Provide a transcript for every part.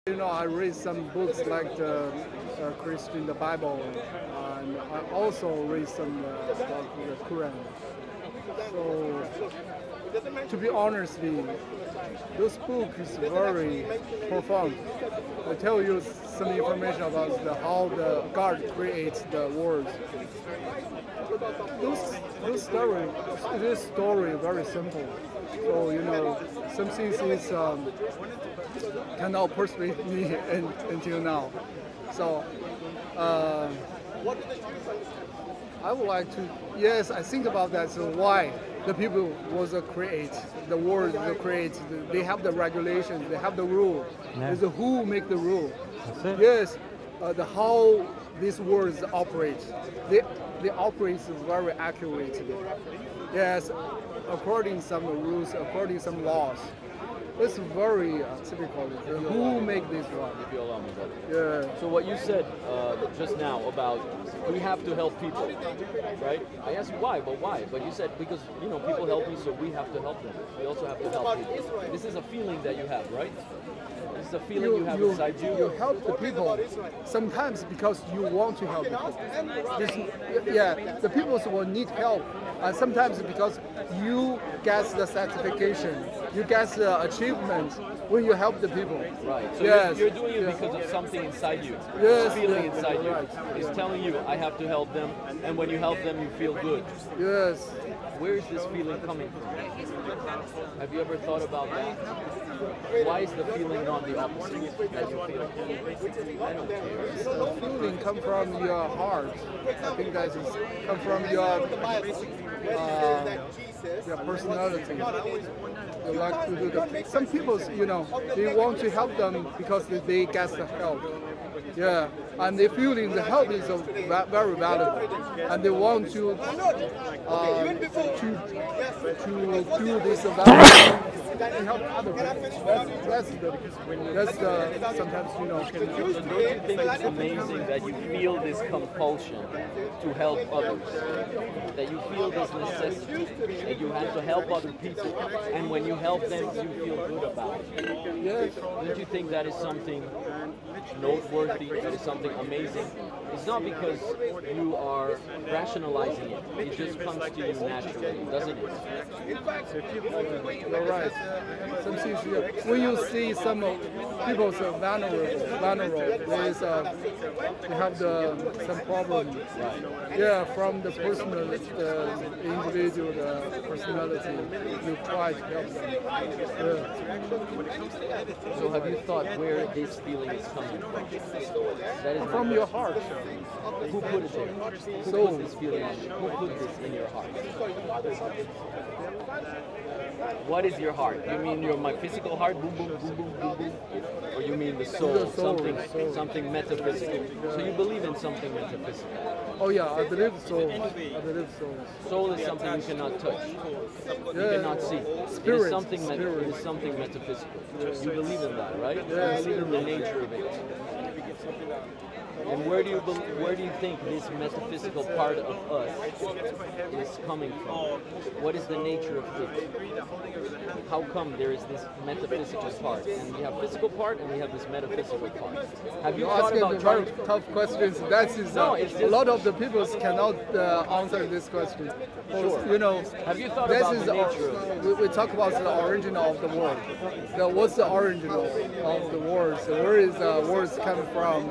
You know, I read some books like the Christian, the Bible, and I also read some about the Quran. So, to be honest, those books is very profound. I tell you some information about how the God creates the world. Those story, this story very simple. So you know, some things is cannot persuade me until now. So I would like to. Yes, I think about that. So why the people was create the world, create. They have the regulations. They have the rule. Yeah. It's who make the rule. That's it. Yes, the how these words operate. They operate very accurately. Yes, according some rules, according some laws. It's very typical. Who make this one? If you allow me, brother. Yeah. So what you said just now about we have to help people, right? I asked you why, but why? But you said because people help me, so we have to help them. We also have to help people. This is a feeling that you have, right? This is a feeling you have inside you. You help the people sometimes because you want to help people. The people will need help, and sometimes because you get the certification, you get the achievement when you help the people. Right. So yes. you're doing it because of something inside you. Yes. This feeling inside you Right. is telling you, I have to help them, and when you help them, you feel good. Yes. Where is this feeling coming from? Have you ever thought about that? Why is the feeling not the opposite that you feel? The feeling come from your heart. I think that is come from your personality. You like to do that. Some people, they want to help them because they get the help. Yeah, and they feeling the help is very valuable, and they want to do this valuable to help other people. That's sometimes So don't you think it's amazing that you feel this compulsion to help others? That you feel this necessity that you have to help other people, and when you help them, you feel good about it. Yes. Don't you think that is something noteworthy, that is something amazing? It's not because you are rationalizing it. It just comes to you naturally, doesn't it? You're right. Some things, when you see some people so vulnerable, they have some problem. Right. Yeah, from the personal, the individual, the personality, you try to help them. Yeah. So have you thought where this feeling is coming from? That is From your heart. Who put it there? Who So- put this feeling in you? Who put this in your heart? What is your heart? You mean my physical heart, boom, boom, boom, boom, boom, boom? Or you mean the soul, The soul, something metaphysical? So you believe in something metaphysical. Oh yeah, I believe so. Soul is something you cannot touch. You Yeah. cannot see. Spirit, It is something metaphysical. You believe in that, right? Yeah. You believe in the nature of it. And where do you think this metaphysical part of us is coming from? What is the nature of it? How come there is this metaphysical part, and we have physical part, and we have this metaphysical part? Have you You're thought asking about very trying? tough questions. That is No, it's a just- lot of the people cannot answer this question. Sure. Have you thought this about is the nature of it? we talk about the origin of the word. What's the origin of the words? Where is the words coming from?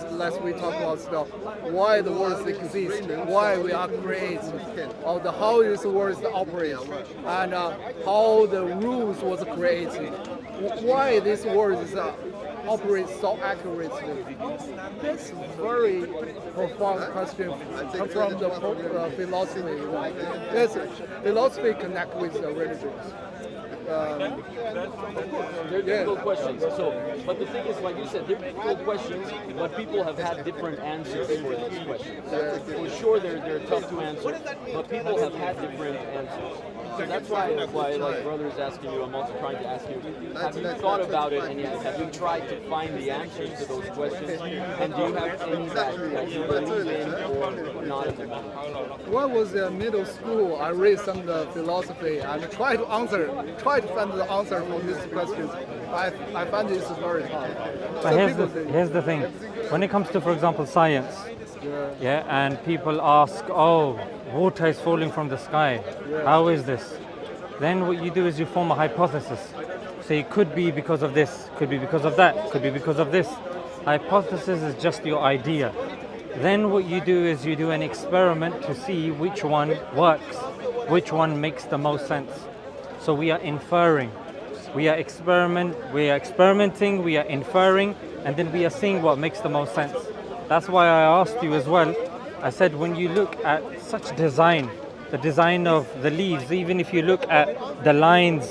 Let's we talk about why the words exist, why we are created, or how these words operate, and how the rules was created. Why these words operate so accurately? That's very profound question. Come from the philosophy. Yes, philosophy connect with the religions. They're difficult questions. But the thing is, like you said, they're difficult questions, but people have had different answers for these questions. For sure, they're tough to answer, but people have had different answers. So that's why like brother is asking you, I'm also trying to ask you, have you thought about it, and have you tried to find the answers to those questions? And do you have any that you believe in or not at the moment? When I was in middle school, I read some philosophy and try to find the answer for these questions. I find this is very hard. But here's the thing. When it comes to, for example, science, and people ask, oh, water is falling from the sky. How is this? Then what you do is you form a hypothesis. So it could be because of this, could be because of that, could be because of this. Hypothesis is just your idea. Then what you do is you do an experiment to see which one works, which one makes the most sense. So we are inferring. We are experimenting, we are inferring, and then we are seeing what makes the most sense. That's why I asked you as well. I said when you look at such design, the design of the leaves, even if you look at the lines,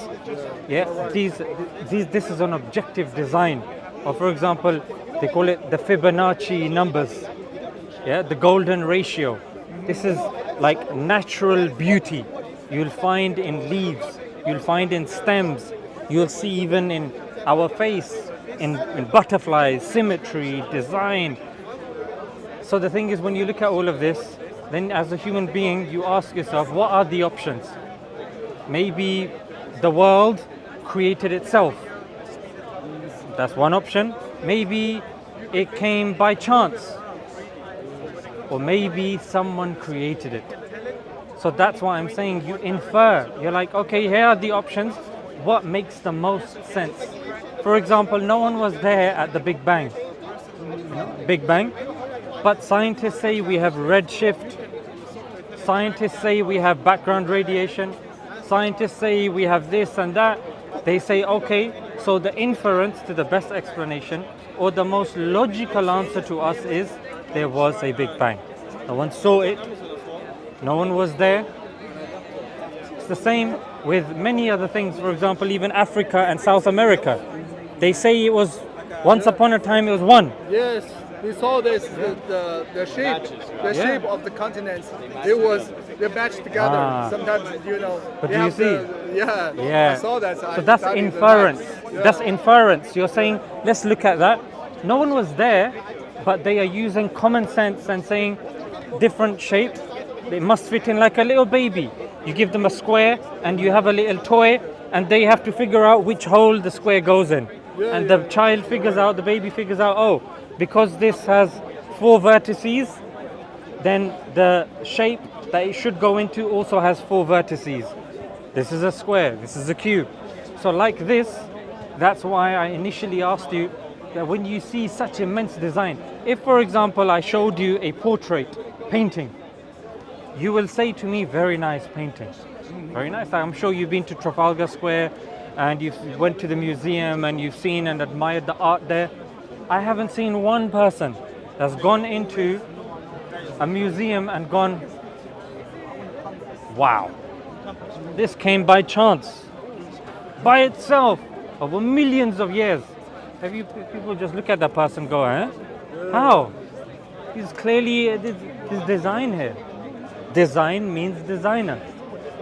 this is an objective design. Or for example, they call it the Fibonacci numbers, the golden ratio. This is like natural beauty. You'll find in leaves, you'll find in stems, you'll see even in our face, in butterflies, symmetry, design. So the thing is, when you look at all of this, then as a human being, you ask yourself, what are the options? Maybe the world created itself. That's one option. Maybe it came by chance. Or maybe someone created it. So that's why I'm saying you infer. You're like, okay, here are the options. What makes the most sense? For example, no one was there at the Big Bang. But scientists say we have redshift. Scientists say we have background radiation. Scientists say we have this and that. They say, okay, so the inference to the best explanation or the most logical answer to us is there was a Big Bang. No one saw it. No one was there. It's the same with many other things. For example, even Africa and South America. They say it was, once upon a time it was one. Yes, we saw this, the shape of the continents. They matched together. Sometimes, But do you see? I saw that. So that's inference. That's inference. You're saying, let's look at that. No one was there, but they are using common sense and saying different shape. They must fit in like a little baby. You give them a square and you have a little toy and they have to figure out which hole the square goes in. And the child figures out, the baby figures out, oh, because this has 4 vertices, then the shape that it should go into also has 4 vertices. This is a square, this is a cube. So like this, that's why I initially asked you that when you see such immense design, if for example I showed you a portrait painting, you will say to me, very nice painting. Very nice. I'm sure you've been to Trafalgar Square and you went to the museum and you've seen and admired the art there. I haven't seen one person that's gone into a museum and gone, wow, this came by chance, by itself, over millions of years. Have you people just look at that person and go, how? There's clearly this design here. Design means designer.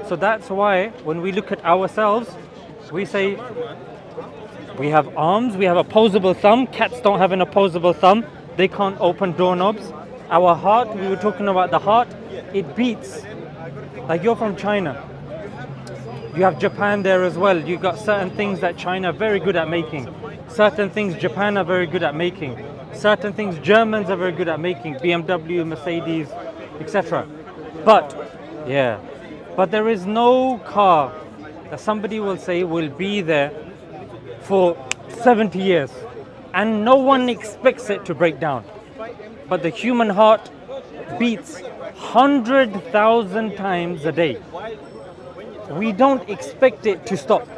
So that's why when we look at ourselves, we say we have arms, we have opposable thumb. Cats don't have an opposable thumb. They can't open doorknobs. Our heart, we were talking about the heart, it beats. Like you're from China. You have Japan there as well. You've got certain things that China are very good at making. Certain things Japan are very good at making. Certain things Germans are very good at making. BMW, Mercedes, etc. But there is no car that somebody will say will be there for 70 years and no one expects it to break down. But the human heart beats 100,000 times a day. We don't expect it to stop.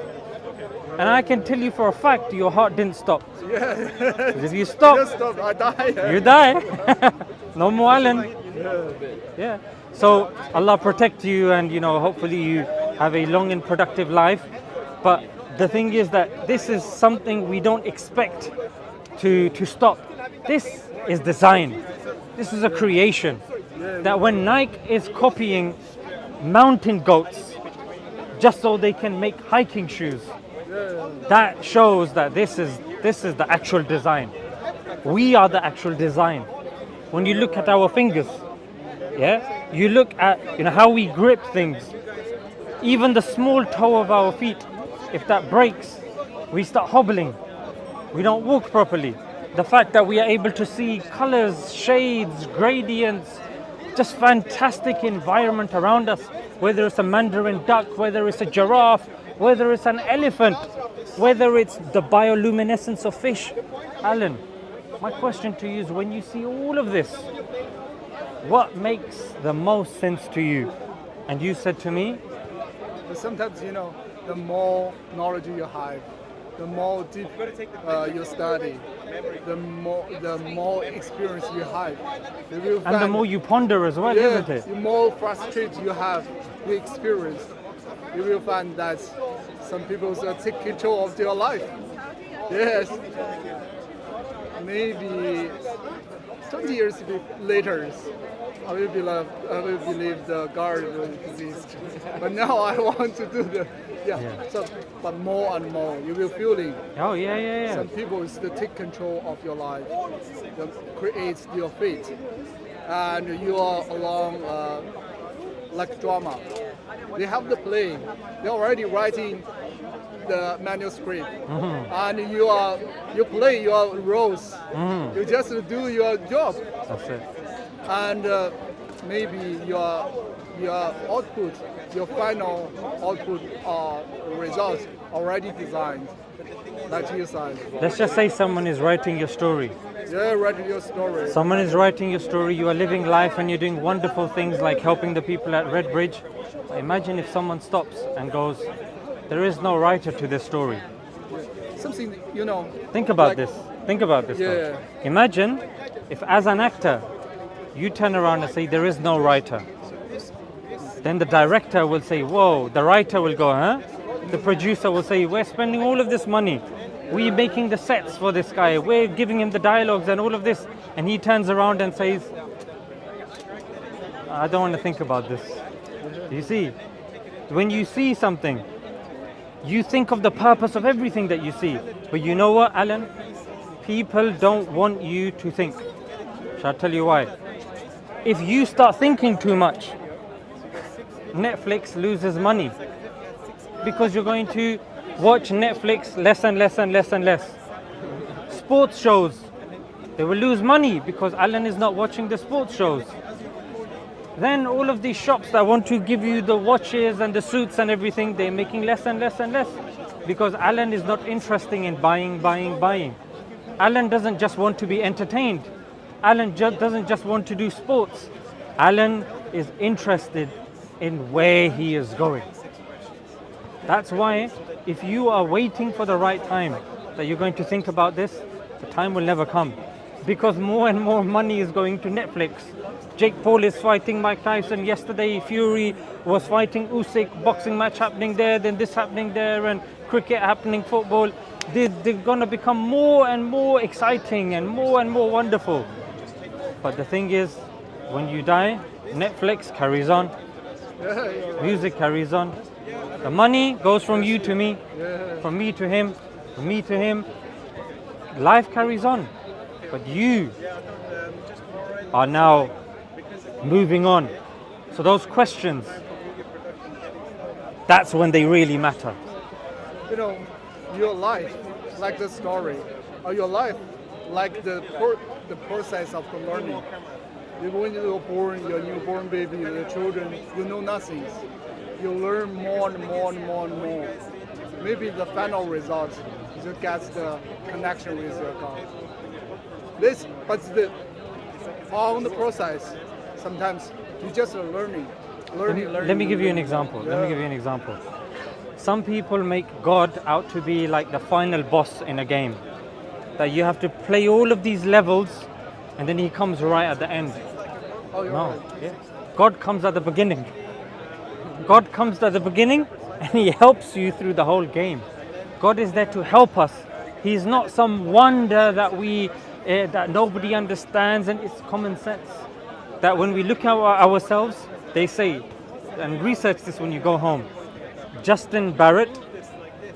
And I can tell you for a fact your heart didn't stop. Because if you stop, I die. You die. No more Alan. Yeah. So Allah protect you and hopefully you have a long and productive life. But the thing is that this is something we don't expect to stop. This is design. This is a creation. That when Nike is copying mountain goats just so they can make hiking shoes, that shows that this is the actual design. We are the actual design. When you look at our fingers, you look at how we grip things. Even the small toe of our feet, if that breaks, we start hobbling. We don't walk properly. The fact that we are able to see colors, shades, gradients, just fantastic environment around us, whether it's a mandarin duck, whether it's a giraffe, whether it's an elephant, whether it's the bioluminescence of fish. Alan, my question to you is, when you see all of this, what makes the most sense to you? And you said to me, But sometimes, the more knowledge you have, the more deep you study, the more experience you have. You will and the find- more you ponder as well, yeah, isn't it? the more frustrated you have the experience, you will find that some people take control of their life. Yes. Maybe 20 years later, I will believe the God will exist. But now I want to do So, but more and more, you will feeling. Oh, yeah. Some people is to take control of your life, that creates your fate, and you are along like drama. They have the play. They're already writing the manuscript, and you play your roles. You just do your job, That's it. and maybe your output, your final output or results already designed. Like you said. Let's just say someone is writing your story. Yeah, writing your story. Someone is writing your story, you are living life and you're doing wonderful things like helping the people at Red Bridge. Imagine if someone stops and goes, there is no writer to this story. Something, Think about like- this. Think about this. Yeah. Though. Imagine if, as an actor, you turn around and say, there is no writer. Then the director will say, whoa. The writer will go, huh? The producer will say, we're spending all of this money. We're making the sets for this guy. We're giving him the dialogues and all of this. And he turns around and says, I don't want to think about this. You see, when you see something, you think of the purpose of everything that you see. But you know what, Alan? People don't want you to think. Shall I tell you why? If you start thinking too much, Netflix loses money. Because you're going to watch Netflix less and less and less and less. Sports shows, they will lose money because Alan is not watching the sports shows. Then all of these shops that want to give you the watches and the suits and everything, they're making less and less and less because Alan is not interested in buying. Alan doesn't just want to be entertained. Alan doesn't just want to do sports. Alan is interested in where he is going. That's why if you are waiting for the right time that you're going to think about this, the time will never come. Because more and more money is going to Netflix. Jake Paul is fighting Mike Tyson. Yesterday, Fury was fighting Usyk. Boxing match happening there, then this happening there, and cricket happening, football. They're going to become more and more exciting and more wonderful. But the thing is, when you die, Netflix carries on. Music carries on. The money goes from you to me, from me to him, from me to him. Life carries on. But you are now moving on. So those questions, that's when they really matter. Your life, like the story, or your life, like the process of the learning. When you're born, your newborn baby, your children, you know nothing. You learn more and more and more and more. Maybe the final result is you get the connection with your God. On the process, sometimes you just learning. Let me give you an example. Some people make God out to be like the final boss in a game. That you have to play all of these levels and then he comes right at the end. Oh, you're No. right. Yeah. God comes at the beginning. God comes at the beginning and he helps you through the whole game. God is there to help us. He's not some wonder that nobody understands, and it's common sense. That when we look at ourselves, they say, and research this when you go home, Justin Barrett,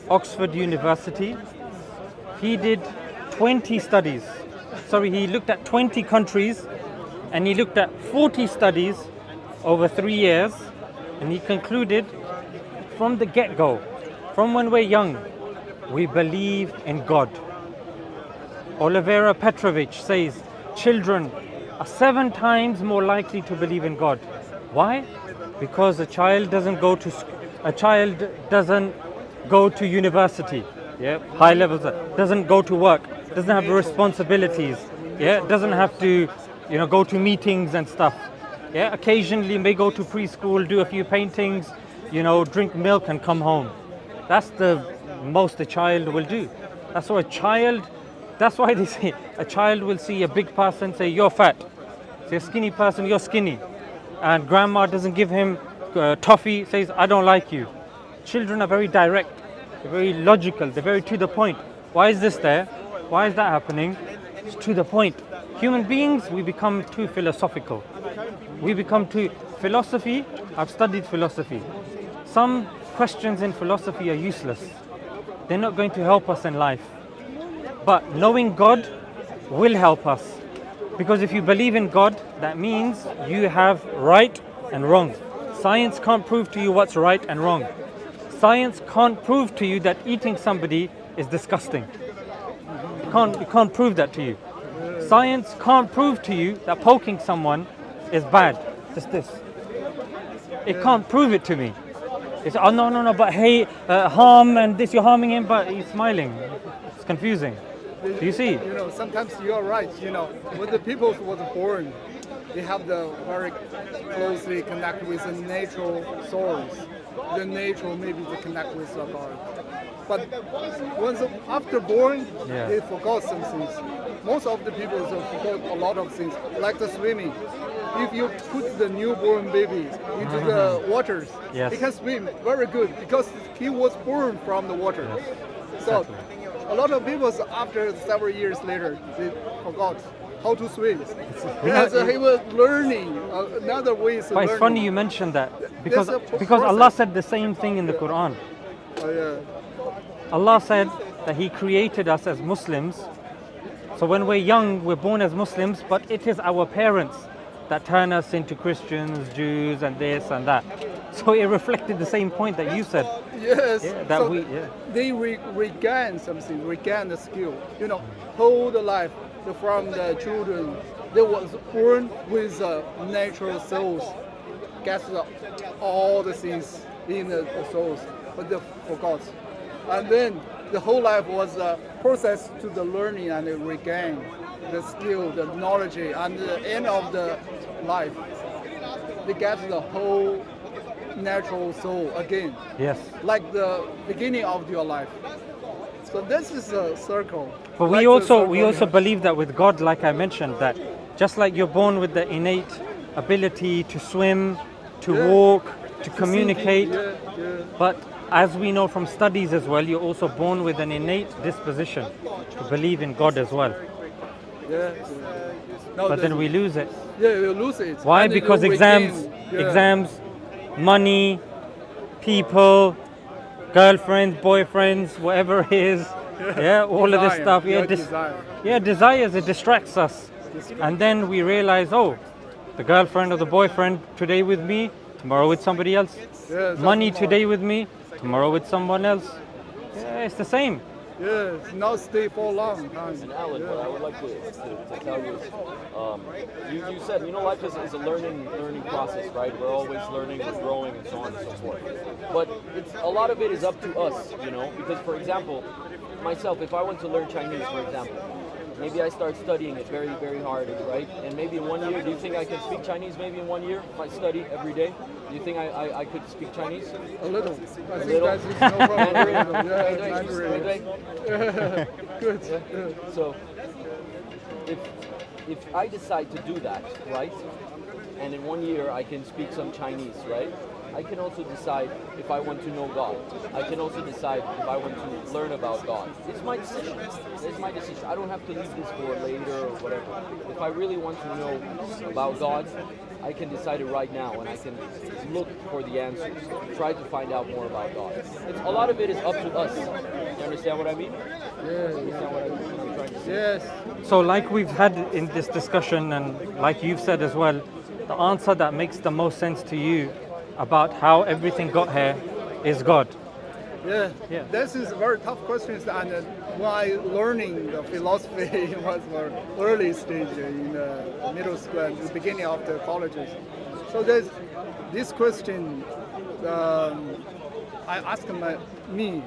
Oxford University, he did 20 studies. He looked at 20 countries and he looked at 40 studies over 3 years, and he concluded from the get-go, from when we're young, we believe in God. Olivera Petrovich says children are 7 times more likely to believe in God. Why? Because a child doesn't go to university, yeah, high levels, doesn't go to work, doesn't have responsibilities, yeah, doesn't have to, go to meetings and stuff. Yeah, occasionally may go to preschool, do a few paintings, drink milk and come home. That's the most a child will do. That's why they say a child will see a big person, say you're fat. Say a skinny person, you're skinny. And grandma doesn't give him toffee, says I don't like you. Children are very direct, they're very logical, they're very to the point. Why is this there? Why is that happening? It's to the point. Human beings, we become too philosophical. Philosophy, I've studied philosophy. Some questions in philosophy are useless. They're not going to help us in life. But knowing God will help us. Because if you believe in God, that means you have right and wrong. Science can't prove to you what's right and wrong. Science can't prove to you that eating somebody is disgusting. It can't prove that to you. Science can't prove to you that poking someone is bad. Just this. It can't prove it to me. It's, oh no, but hey, harm and this, you're harming him, but he's smiling. It's confusing. Do you see? Sometimes you are right. When the people was born, they have the very closely connect with the natural source. The nature maybe they connect with the God. But after born, they forgot some things. Most of the people forgot a lot of things, like the swimming. If you put the newborn baby into the waters, he can swim very good because he was born from the water. So a lot of people, after several years later, they forgot how to swim. He was learning another ways of learning. But it's funny you mentioned that because Allah said the same thing in the Quran. Allah said that He created us as Muslims. So when we're young, we're born as Muslims, but it is our parents that turn us into Christians, Jews, and this and that. So it reflected the same point that you said. Yes. Yeah, they regain something, regain the skill. Whole the life from the children, they was born with natural souls, get all the things in the souls, but they forgot. And then the whole life was a process to the learning and regain the skill, the knowledge, and the end of the life, they get the whole natural soul again. Yes. Like the beginning of your life. So this is a circle. But we also believe that with God, like I mentioned, that just like you're born with the innate ability to swim, to walk, to communicate, but as we know from studies as well, you're also born with an innate disposition to believe in God as well. But then we lose it. Yeah, we lose it. Why? Because exams, money, people, girlfriends, boyfriends, whatever it is, all of this stuff. Desires, it distracts us. And then we realize, the girlfriend or the boyfriend today with me, tomorrow with somebody else. Money today with me, tomorrow with someone else. Yeah, it's the same. Yes, not stay for a long time. And Alan, what I would like to tell you is, you said, life is a learning process, right? We're always learning, we're growing, and so on and so forth. But a lot of it is up to us, because, for example, myself, if I want to learn Chinese, for example, maybe I start studying it very, very hard, right? And maybe in 1 year, do you think I can speak Chinese maybe in 1 year if I study every day? Do you think I could speak Chinese? A little. I think that's no problem. Good. Yeah. So if I decide to do that, right? And in 1 year I can speak some Chinese, right? I can also decide if I want to know God. I can also decide if I want to learn about God. It's my decision. I don't have to leave this for later or whatever. If I really want to know about God, I can decide it right now and I can look for the answers. Try to find out more about God. A lot of it is up to us. You understand what I mean? Yes. So like we've had in this discussion and like you've said as well, the answer that makes the most sense to you about how everything got here is God. Yeah, Yeah. this is a very tough question, and why learning the philosophy was very early stage in the middle school and the beginning of the colleges. So this question, I asked me